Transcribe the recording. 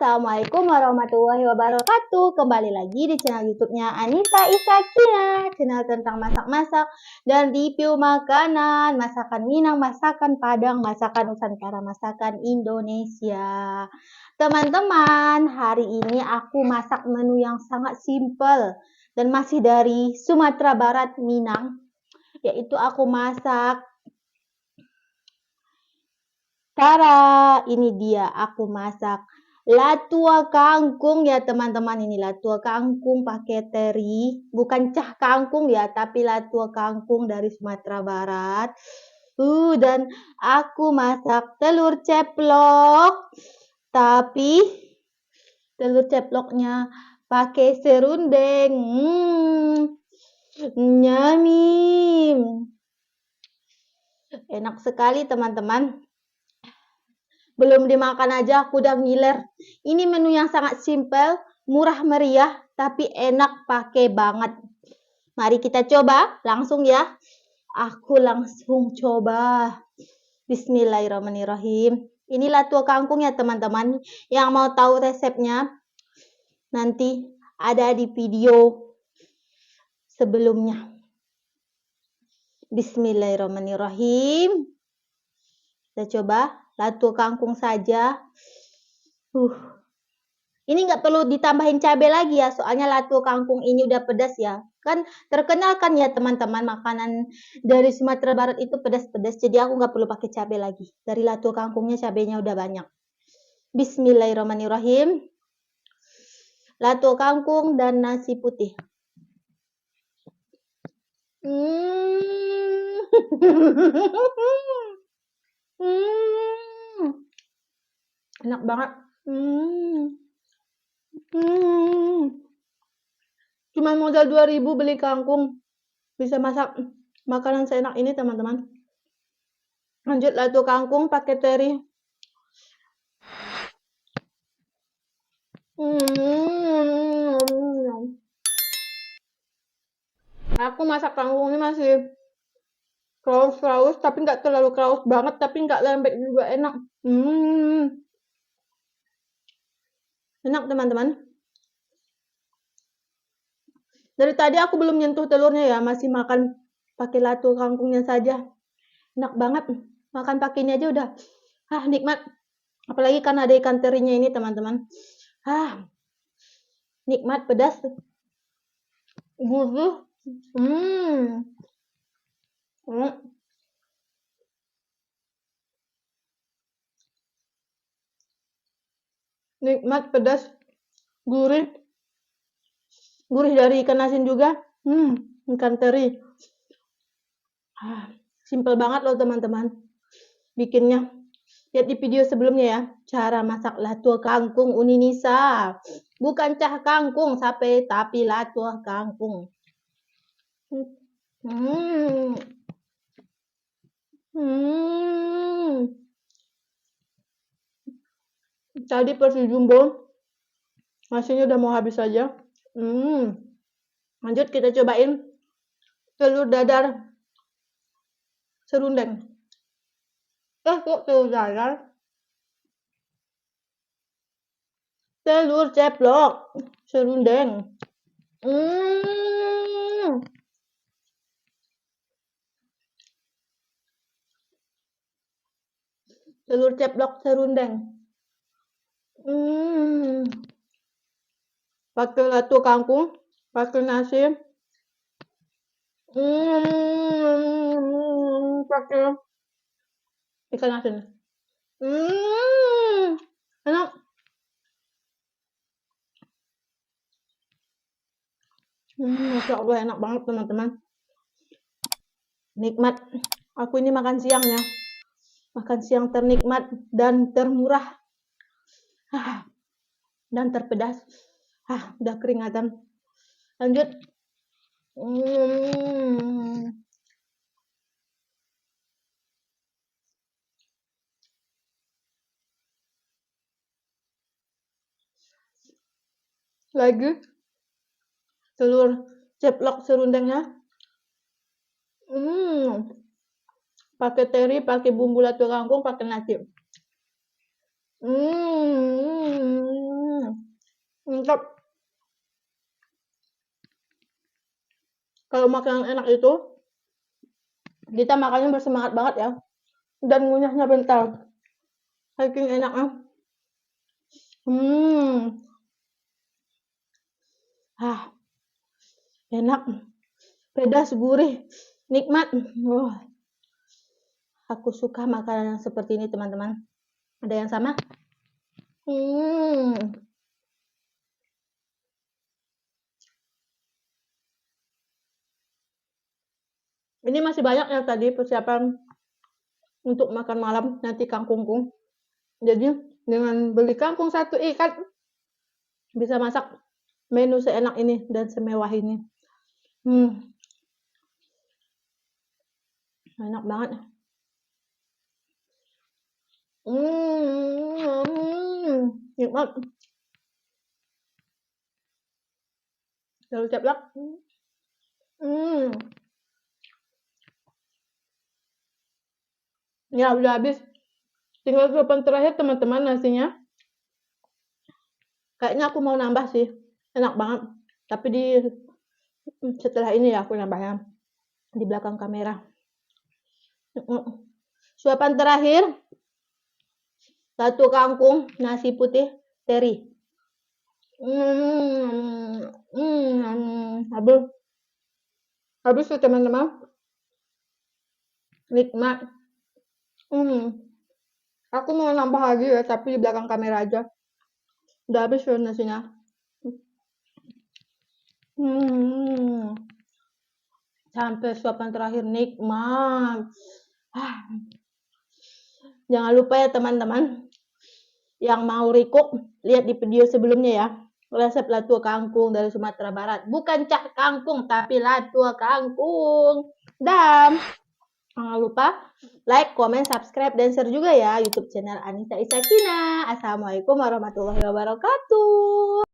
Assalamualaikum warahmatullahi wabarakatuh. Kembali lagi di channel YouTube-nya Anissa Isakina, channel tentang masak-masak dan review makanan, masakan Minang, masakan Padang, masakan Nusantara, masakan Indonesia. Teman-teman, hari ini aku masak menu yang sangat simple dan masih dari Sumatera Barat, Minang, yaitu aku masak ini dia aku masak latua kangkung ya teman-teman. Ini latua kangkung pakai teri, bukan cah kangkung ya, tapi latua kangkung dari Sumatera Barat. Dan aku masak telur ceplok, tapi telur ceploknya pakai serundeng. Nyami, enak sekali teman-teman. Belum dimakan aja aku udah ngiler. Ini menu yang sangat simpel, murah meriah, tapi enak pakai banget. Mari kita coba langsung ya. Aku langsung coba. Bismillahirrahmanirrahim. Inilah tua kangkung ya teman-teman. Yang mau tahu resepnya, nanti ada di video sebelumnya. Bismillahirrahmanirrahim. Kita coba latua kangkung saja. Ini nggak perlu ditambahin cabai lagi ya, soalnya latua kangkung ini udah pedas ya. Kan terkenal kan ya teman-teman, makanan dari Sumatera Barat itu pedas-pedas, jadi aku nggak perlu pakai cabai lagi. Dari latua kangkungnya cabainya udah banyak. Bismillahirrahmanirrahim. Latua kangkung dan nasi putih. Enak banget. Cuma modal 2.000 beli kangkung, bisa masak makanan seenak ini teman-teman. Lanjut latua kangkung pakai teri. Aku masak kangkung ini masih kraus-kraus, tapi nggak terlalu kraus banget, tapi nggak lembek juga, enak. Enak teman-teman. Dari tadi aku belum nyentuh telurnya ya, masih makan pakai latua kangkungnya saja. Enak banget. Makan pakai ini aja udah nikmat. Apalagi karena ada ikan terinya ini teman-teman. Nikmat, pedas, gurih. Nikmat, pedas, gurih. Gurih dari ikan asin juga. Ikan teri. Simple banget loh teman-teman bikinnya. Lihat di video sebelumnya ya, cara masak latua kangkung Uni Nisa. Bukan cah kangkung tapi latua kangkung. Tadi porsi jumbo, nasinya udah mau habis aja. Lanjut kita cobain telur dadar serundeng. Kok telur dadar? Telur ceplok serundeng. Telur ceplok serundeng. Pakai latua kangkung, pakai nasi. Pakai ikan asin. Enak. Masya Allah, enak banget teman-teman. Nikmat. Aku ini makan siang ya. Makan siang ternikmat dan termurah. Dan terpedas. Udah keringatan. Lanjut. Lagi telur ceplok serundengnya. Pakai teri, pakai bumbu latua kangkung, pakai nasi. Mantap. Kalau makanan enak itu, kita makannya bersemangat banget ya. Dan ngunyahnya bentar. Saking enaknya. Enak. Pedas, gurih, nikmat. Aku suka makanan yang seperti ini, teman-teman. Ada yang sama? Ini masih banyak ya tadi persiapan untuk makan malam nanti kangkungku. Jadi dengan beli kangkung 1 ikat bisa masak menu seenak ini dan semewah ini. Enak banget. Nikmat. Lalu ceplok. Ya udah habis. Tinggal suapan terakhir teman-teman nasinya. Kayaknya aku mau nambah sih. Enak banget. Tapi setelah ini ya aku nambahnya di belakang kamera. Suapan terakhir 1 kangkung nasi putih teri. Habis ya teman-teman. Nikmat. Aku mau nambah lagi ya, tapi di belakang kamera aja. Udah habis ya nasinya. Sampai suapan terakhir nikmat. Jangan lupa ya teman-teman, yang mau recook, lihat di video sebelumnya ya. Resep latua kangkung dari Sumatera Barat. Bukan cak kangkung, tapi latua kangkung. Dan jangan lupa like, comment, subscribe, dan share juga ya YouTube channel Anita Isakina. Assalamualaikum warahmatullahi wabarakatuh.